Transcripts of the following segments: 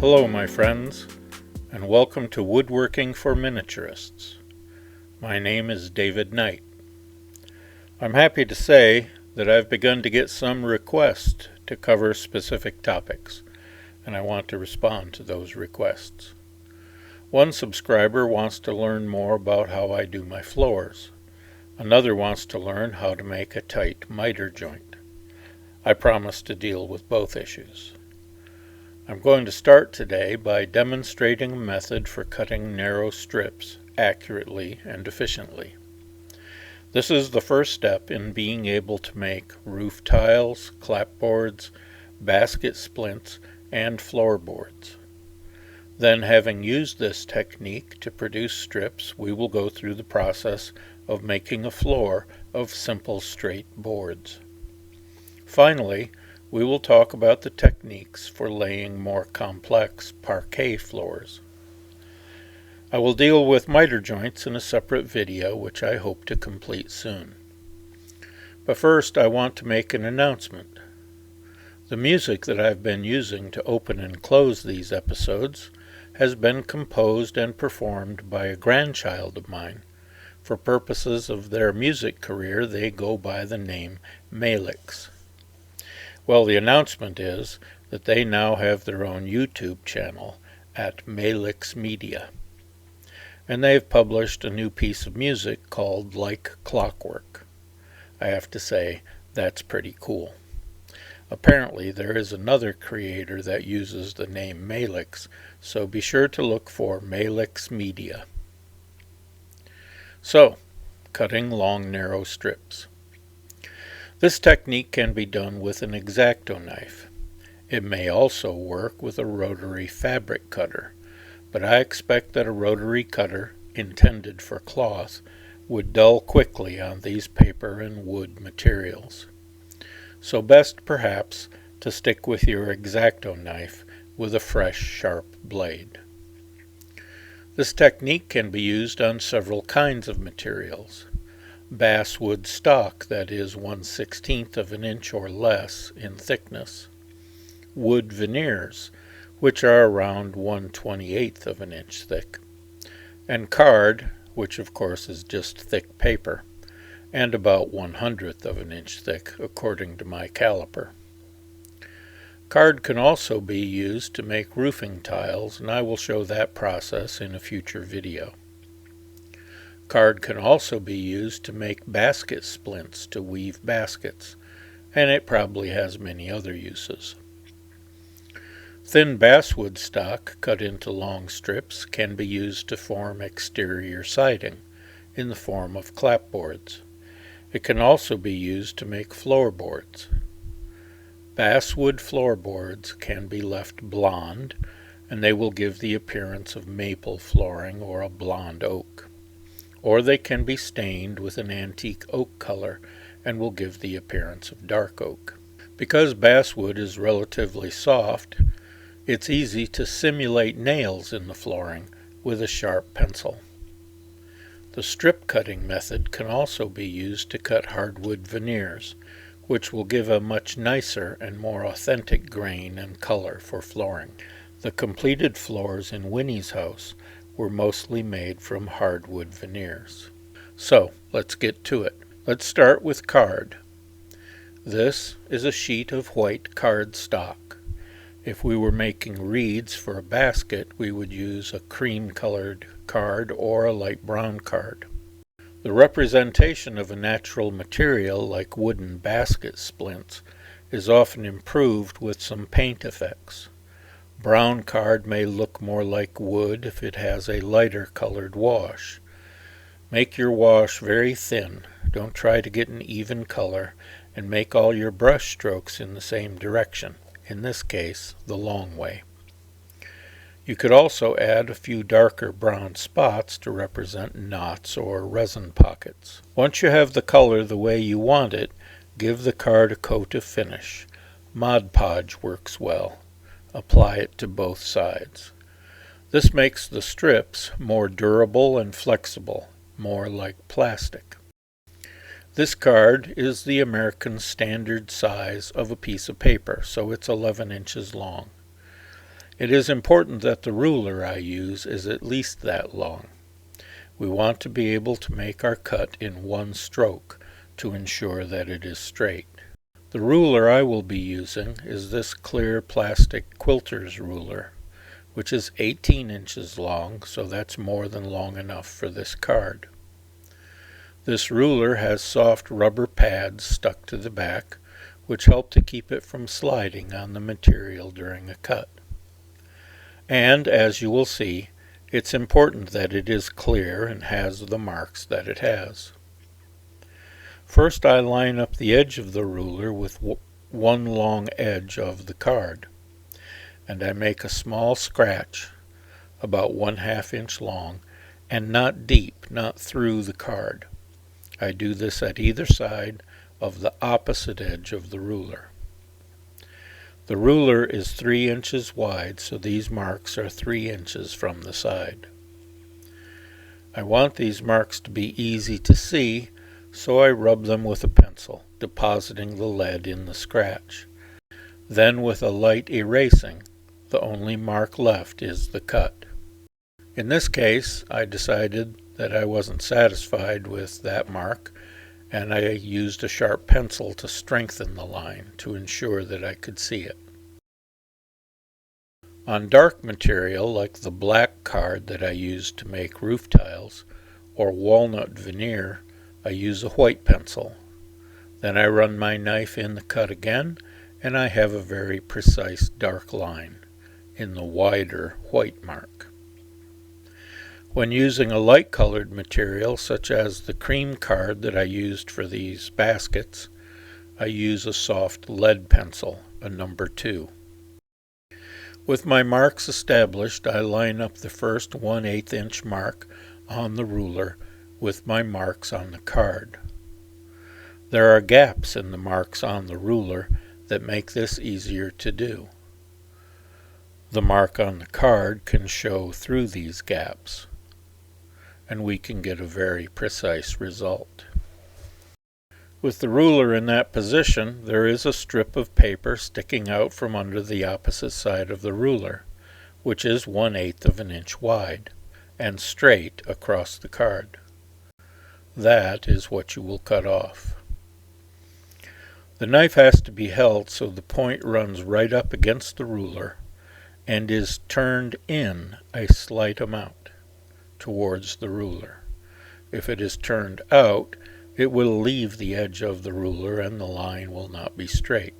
Hello my friends, and welcome to Woodworking for Miniaturists. My name is David Knight. I'm happy to say that I've begun to get some requests to cover specific topics, and I want to respond to those requests. One subscriber wants to learn more about how I do my floors. Another wants to learn how to make a tight miter joint. I promise to deal with both issues. I'm going to start today by demonstrating a method for cutting narrow strips accurately and efficiently. This is the first step in being able to make roof tiles, clapboards, basket splints, and floorboards. Then, having used this technique to produce strips, we will go through the process of making a floor of simple straight boards. Finally, we will talk about the techniques for laying more complex parquet floors. I will deal with miter joints in a separate video, which I hope to complete soon. But first, I want to make an announcement. The music that I've been using to open and close these episodes has been composed and performed by a grandchild of mine. For purposes of their music career, they go by the name Malix. Well, the announcement is that they now have their own YouTube channel at Malix Media. And they've published a new piece of music called Like Clockwork. I have to say, that's pretty cool. Apparently, there is another creator that uses the name Malix, so be sure to look for Malix Media. So, cutting long narrow strips. This technique can be done with an X-Acto knife. It may also work with a rotary fabric cutter, but I expect that a rotary cutter intended for cloth would dull quickly on these paper and wood materials. So best perhaps to stick with your X-Acto knife with a fresh sharp blade. This technique can be used on several kinds of materials. Basswood stock, that is 1/16 of an inch or less in thickness. Wood veneers, which are around 1/28 of an inch thick. And card, which of course is just thick paper, and about 1/100 of an inch thick according to my caliper. Card can also be used to make roofing tiles, and I will show that process in a future video. Card can also be used to make basket splints to weave baskets, and it probably has many other uses. Thin basswood stock cut into long strips can be used to form exterior siding in the form of clapboards. It can also be used to make floorboards. Basswood floorboards can be left blonde, and they will give the appearance of maple flooring or a blonde oak. Or they can be stained with an antique oak color and will give the appearance of dark oak. Because basswood is relatively soft, it's easy to simulate nails in the flooring with a sharp pencil. The strip cutting method can also be used to cut hardwood veneers, which will give a much nicer and more authentic grain and color for flooring. The completed floors in Winnie's house were mostly made from hardwood veneers. So, let's get to it. Let's start with card. This is a sheet of white card stock. If we were making reeds for a basket, we would use a cream-colored card or a light brown card. The representation of a natural material like wooden basket splints is often improved with some paint effects. Brown card may look more like wood if it has a lighter colored wash. Make your wash very thin. Don't try to get an even color, and make all your brush strokes in the same direction, in this case, the long way. You could also add a few darker brown spots to represent knots or resin pockets. Once you have the color the way you want it, give the card a coat of finish. Mod Podge works well. Apply it to both sides. This makes the strips more durable and flexible, more like plastic. This card is the American standard size of a piece of paper, so it's 11 inches long. It is important that the ruler I use is at least that long. We want to be able to make our cut in one stroke to ensure that it is straight. The ruler I will be using is this clear plastic quilter's ruler, which is 18 inches long, so that's more than long enough for this card. This ruler has soft rubber pads stuck to the back, which help to keep it from sliding on the material during a cut. And as you will see, it's important that it is clear and has the marks that it has. First, I line up the edge of the ruler with one long edge of the card, and I make a small scratch about 1/2 inch long and not deep, not through the card. I do this at either side of the opposite edge of the ruler. The ruler is 3 inches wide, so these marks are 3 inches from the side. I want these marks to be easy to see, so I rub them with a pencil, depositing the lead in the scratch. Then with a light erasing, the only mark left is the cut. In this case, I decided that I wasn't satisfied with that mark, and I used a sharp pencil to strengthen the line to ensure that I could see it. On dark material like the black card that I used to make roof tiles, or walnut veneer, I use a white pencil. Then I run my knife in the cut again, and I have a very precise dark line in the wider white mark. When using a light-colored material, such as the cream card that I used for these baskets, I use a soft lead pencil, a number 2. With my marks established, I line up the first 1/8 inch mark on the ruler with my marks on the card. There are gaps in the marks on the ruler that make this easier to do. The mark on the card can show through these gaps, and we can get a very precise result. With the ruler in that position, there is a strip of paper sticking out from under the opposite side of the ruler, which is 1/8 of an inch wide, and straight across the card. That is what you will cut off. The knife has to be held so the point runs right up against the ruler and is turned in a slight amount towards the ruler. If it is turned out, it will leave the edge of the ruler and the line will not be straight.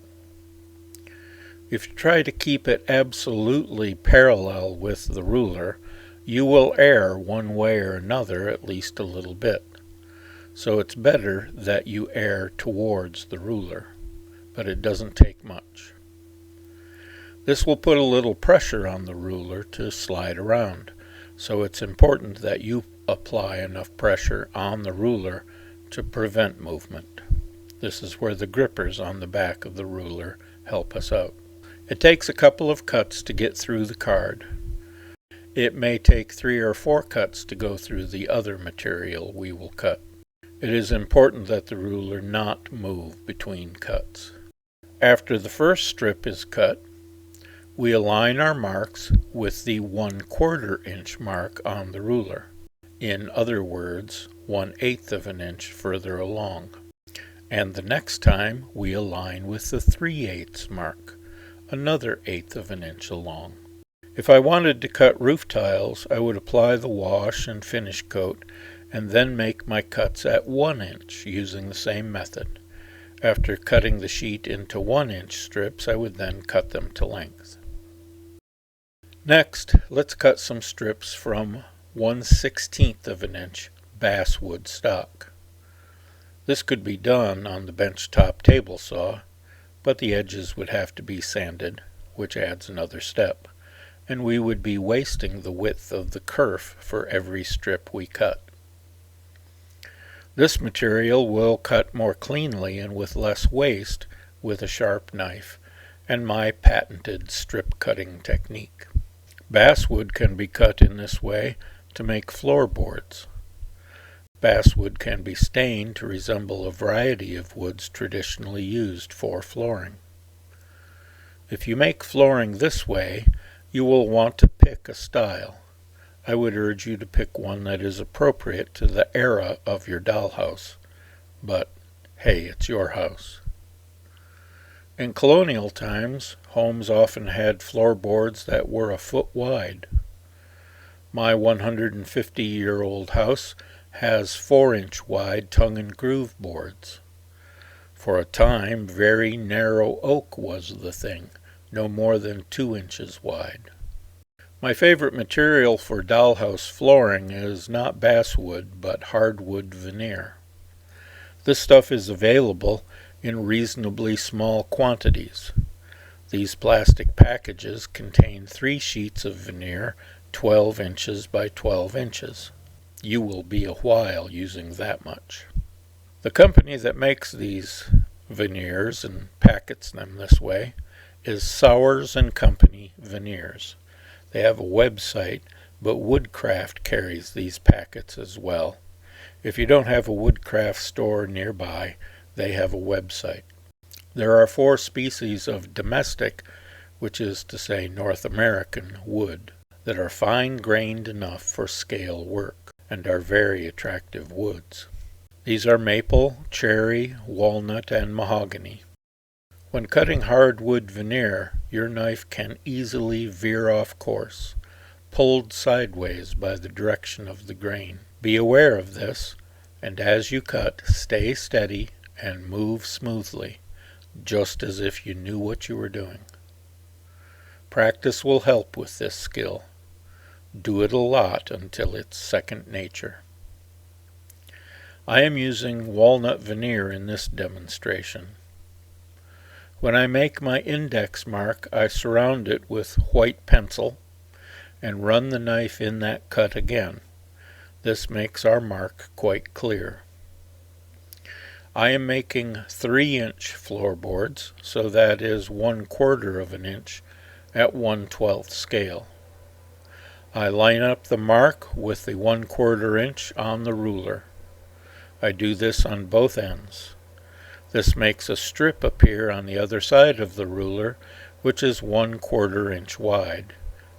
If you try to keep it absolutely parallel with the ruler, you will err one way or another at least a little bit. So it's better that you err towards the ruler, but it doesn't take much. This will put a little pressure on the ruler to slide around, so it's important that you apply enough pressure on the ruler to prevent movement. This is where the grippers on the back of the ruler help us out. It takes a couple of cuts to get through the card. It may take 3 or 4 cuts to go through the other material we will cut. It is important that the ruler not move between cuts. After the first strip is cut, we align our marks with the 1/4 inch mark on the ruler. In other words, 1/8 of an inch further along. And the next time we align with the 3/8 mark, another 1/8 of an inch along. If I wanted to cut roof tiles, I would apply the wash and finish coat and then make my cuts at 1 inch using the same method. After cutting the sheet into 1 inch strips, I would then cut them to length. Next, let's cut some strips from 1/16 of an inch basswood stock. This could be done on the benchtop table saw, but the edges would have to be sanded, which adds another step, and we would be wasting the width of the kerf for every strip we cut. This material will cut more cleanly and with less waste with a sharp knife and my patented strip cutting technique. Basswood can be cut in this way to make floorboards. Basswood can be stained to resemble a variety of woods traditionally used for flooring. If you make flooring this way, You will want to pick a style. I would urge you to pick one that is appropriate to the era of your dollhouse. But, hey, it's your house. In colonial times, homes often had floorboards that were a foot wide. My 150-year-old house has 4-inch wide tongue and groove boards. For a time, very narrow oak was the thing, no more than 2 inches wide. My favorite material for dollhouse flooring is not basswood, but hardwood veneer. This stuff is available in reasonably small quantities. These plastic packages contain 3 sheets of veneer 12 inches by 12 inches. You will be a while using that much. The company that makes these veneers and packets them this way is Sowers & Company Veneers. They have a website, but Woodcraft carries these packets as well. If you don't have a Woodcraft store nearby, they have a website. There are 4 species of domestic, which is to say North American, wood that are fine-grained enough for scale work and are very attractive woods. These are maple, cherry, walnut, and mahogany. When cutting hardwood veneer, your knife can easily veer off course, pulled sideways by the direction of the grain. Be aware of this, and as you cut, stay steady and move smoothly, just as if you knew what you were doing. Practice will help with this skill. Do it a lot until it's second nature. I am using walnut veneer in this demonstration. When I make my index mark, I surround it with white pencil and run the knife in that cut again. This makes our mark quite clear. I am making 3-inch floorboards, so that is 1/4 of an inch at 1/12 scale. I line up the mark with the 1/4 inch on the ruler. I do this on both ends. This makes a strip appear on the other side of the ruler, which is 1/4 inch wide,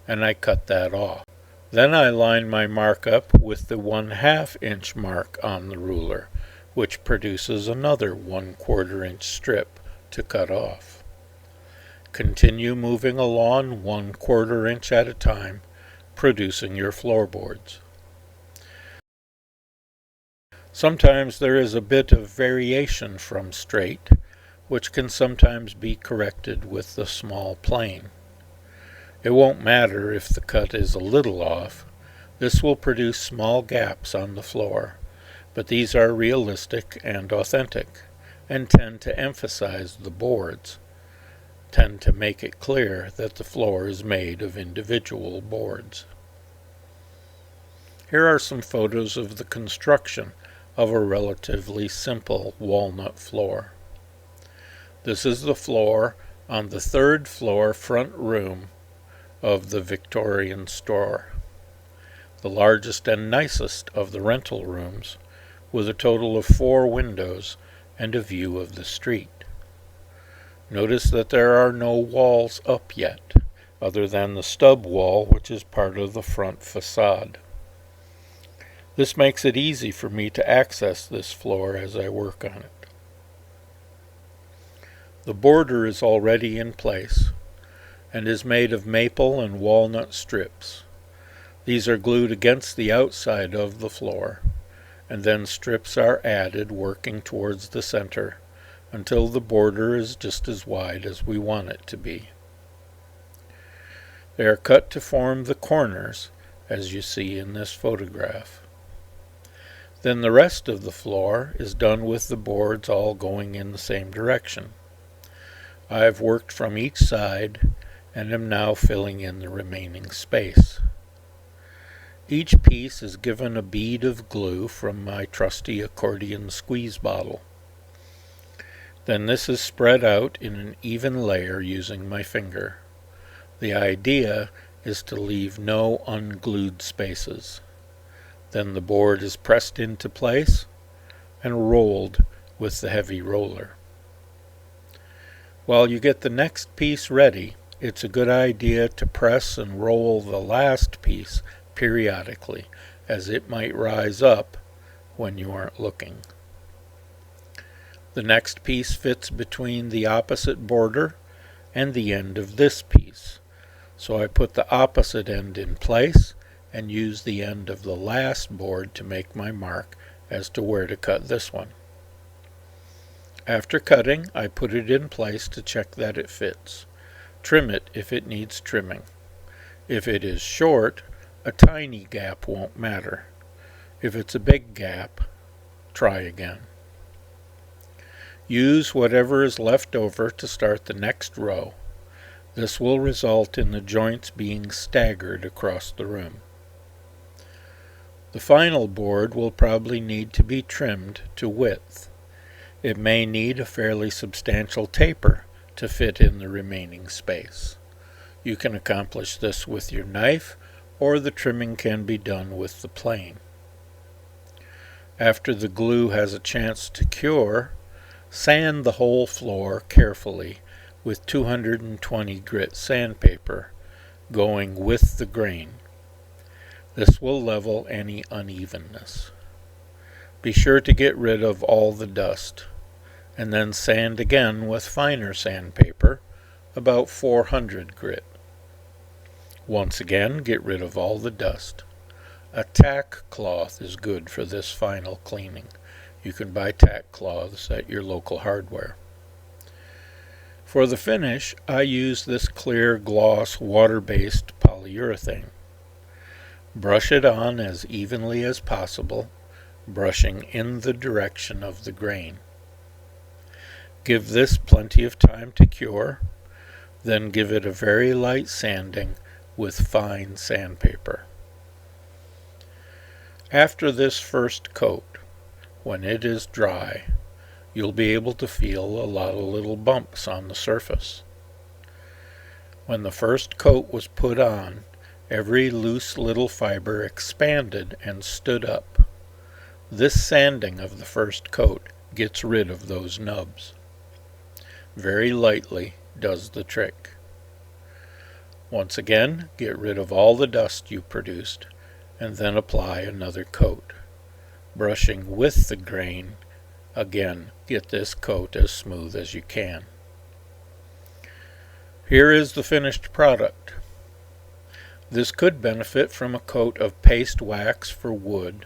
and I cut that off. Then I line my mark up with the 1/2 inch mark on the ruler, which produces another 1/4 inch strip to cut off. Continue moving along 1/4 inch at a time, producing your floorboards. Sometimes there is a bit of variation from straight, which can sometimes be corrected with the small plane. It won't matter if the cut is a little off. This will produce small gaps on the floor, but these are realistic and authentic, and tend to emphasize the boards, tend to make it clear that the floor is made of individual boards. Here are some photos of the construction of a relatively simple walnut floor. This is the floor on the 3rd floor front room of the Victorian store, the largest and nicest of the rental rooms, with a total of 4 windows and a view of the street. Notice that there are no walls up yet, other than the stub wall, which is part of the front facade. This makes it easy for me to access this floor as I work on it. The border is already in place and is made of maple and walnut strips. These are glued against the outside of the floor, and then strips are added working towards the center until the border is just as wide as we want it to be. They are cut to form the corners, as you see in this photograph. Then the rest of the floor is done with the boards all going in the same direction. I have worked from each side and am now filling in the remaining space. Each piece is given a bead of glue from my trusty accordion squeeze bottle. Then this is spread out in an even layer using my finger. The idea is to leave no unglued spaces. Then the board is pressed into place and rolled with the heavy roller. While you get the next piece ready, it's a good idea to press and roll the last piece periodically, as it might rise up when you aren't looking. The next piece fits between the opposite border and the end of this piece, so I put the opposite end in place and use the end of the last board to make my mark as to where to cut this one. After cutting, I put it in place to check that it fits. Trim it if it needs trimming. If it is short, a tiny gap won't matter. If it's a big gap, try again. Use whatever is left over to start the next row. This will result in the joints being staggered across the room. The final board will probably need to be trimmed to width. It may need a fairly substantial taper to fit in the remaining space. You can accomplish this with your knife, or the trimming can be done with the plane. After the glue has a chance to cure, sand the whole floor carefully with 220 grit sandpaper, going with the grain. This will level any unevenness. Be sure to get rid of all the dust, and then sand again with finer sandpaper, about 400 grit. Once again, get rid of all the dust. A tack cloth is good for this final cleaning. You can buy tack cloths at your local hardware. For the finish, I use this clear gloss water-based polyurethane. Brush it on as evenly as possible, brushing in the direction of the grain. Give this plenty of time to cure, then give it a very light sanding with fine sandpaper. After this first coat, when it is dry, you'll be able to feel a lot of little bumps on the surface. When the first coat was put on, every loose little fiber expanded and stood up. This sanding of the first coat gets rid of those nubs. Very lightly does the trick. Once again, get rid of all the dust you produced, and then apply another coat. Brushing with the grain, again, get this coat as smooth as you can. Here is the finished product. This could benefit from a coat of paste wax for wood,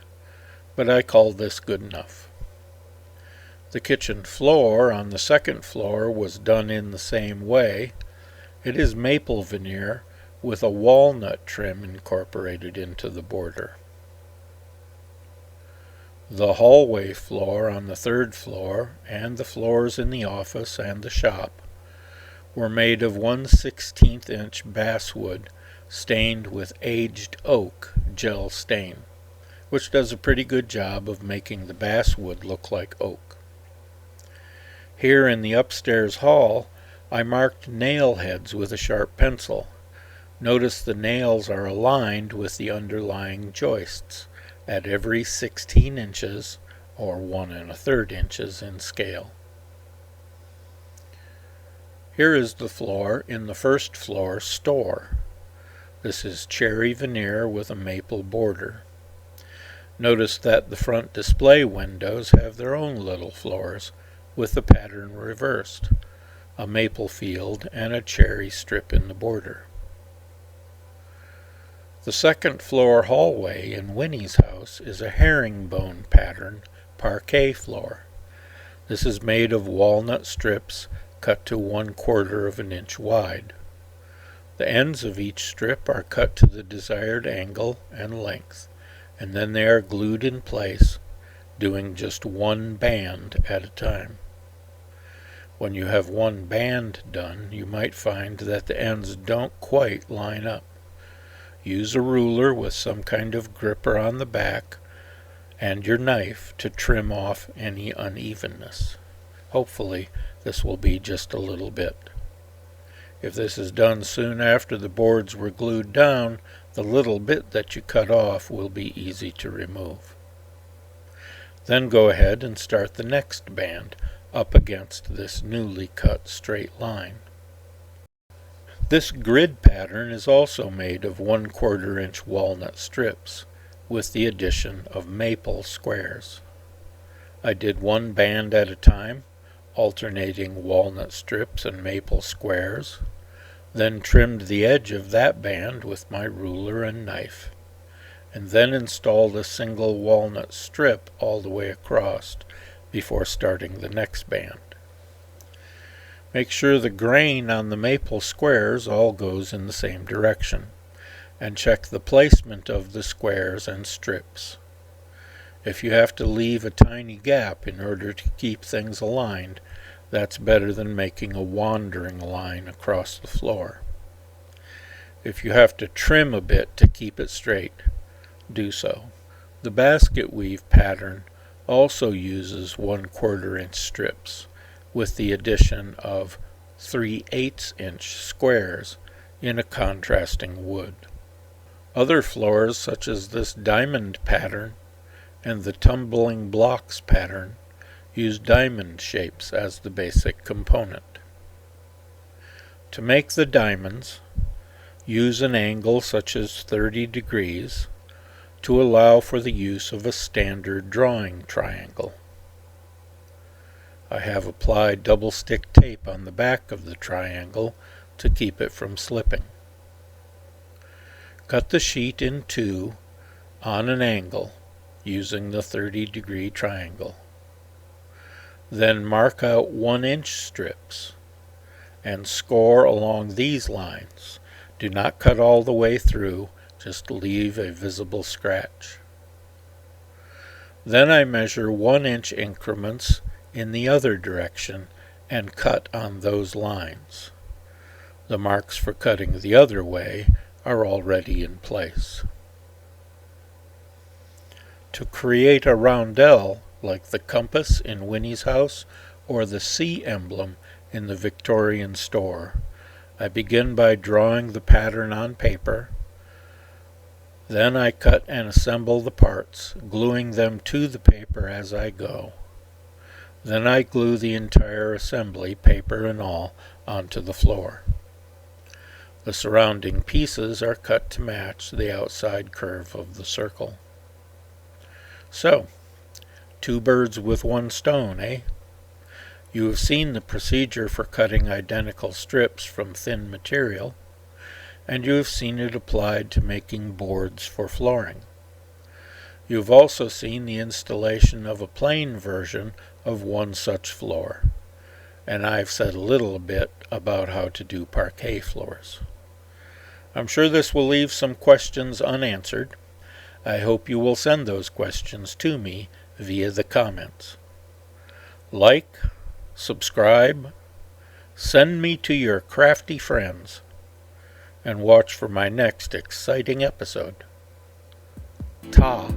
but I call this good enough. The kitchen floor on the second floor was done in the same way. It is maple veneer with a walnut trim incorporated into the border. The hallway floor on the third floor and the floors in the office and the shop were made of 1/16 inch basswood stained with aged oak gel stain, which does a pretty good job of making the basswood look like oak. Here in the upstairs hall, I marked nail heads with a sharp pencil. Notice the nails are aligned with the underlying joists at every 16 inches or 1 1/3 inches in scale. Here is the floor in the first floor store. This is cherry veneer with a maple border. Notice that the front display windows have their own little floors with the pattern reversed, a maple field and a cherry strip in the border. The second floor hallway in Winnie's house is a herringbone pattern parquet floor. This is made of walnut strips cut to 1/4 of an inch wide. The ends of each strip are cut to the desired angle and length, and then they are glued in place, doing just one band at a time. When you have one band done, you might find that the ends don't quite line up. Use a ruler with some kind of gripper on the back and your knife to trim off any unevenness. Hopefully, this will be just a little bit. If this is done soon after the boards were glued down, the little bit that you cut off will be easy to remove. Then go ahead and start the next band up against this newly cut straight line. This grid pattern is also made of 1/4 inch walnut strips, with the addition of maple squares. I did one band at a time, alternating walnut strips and maple squares, then trimmed the edge of that band with my ruler and knife, and then installed a single walnut strip all the way across before starting the next band. Make sure the grain on the maple squares all goes in the same direction, and check the placement of the squares and strips. If you have to leave a tiny gap in order to keep things aligned, that's better than making a wandering line across the floor. If you have to trim a bit to keep it straight, do so. The basket weave pattern also uses 1/4 inch strips, with the addition of 3/8 inch squares in a contrasting wood. Other floors, such as this diamond pattern and the tumbling blocks pattern, use diamond shapes as the basic component. To make the diamonds, use an angle such as 30 degrees to allow for the use of a standard drawing triangle. I have applied double stick tape on the back of the triangle to keep it from slipping. Cut the sheet in two on an angle using the 30-degree triangle. Then mark out 1-inch strips and score along these lines. Do not cut all the way through, just leave a visible scratch. Then I measure 1-inch increments in the other direction and cut on those lines. The marks for cutting the other way are already in place. To create a roundel, like the compass in Winnie's house or the sea emblem in the Victorian store, I begin by drawing the pattern on paper. Then I cut and assemble the parts, gluing them to the paper as I go. Then I glue the entire assembly, paper and all, onto the floor. The surrounding pieces are cut to match the outside curve of the circle. So, 2 birds with 1 stone, eh? You have seen the procedure for cutting identical strips from thin material, and you have seen it applied to making boards for flooring. You have also seen the installation of a plain version of one such floor, and I've said a little bit about how to do parquet floors. I'm sure this will leave some questions unanswered. I hope you will send those questions to me via the comments. Like, subscribe, send me to your crafty friends, and watch for my next exciting episode. Ta!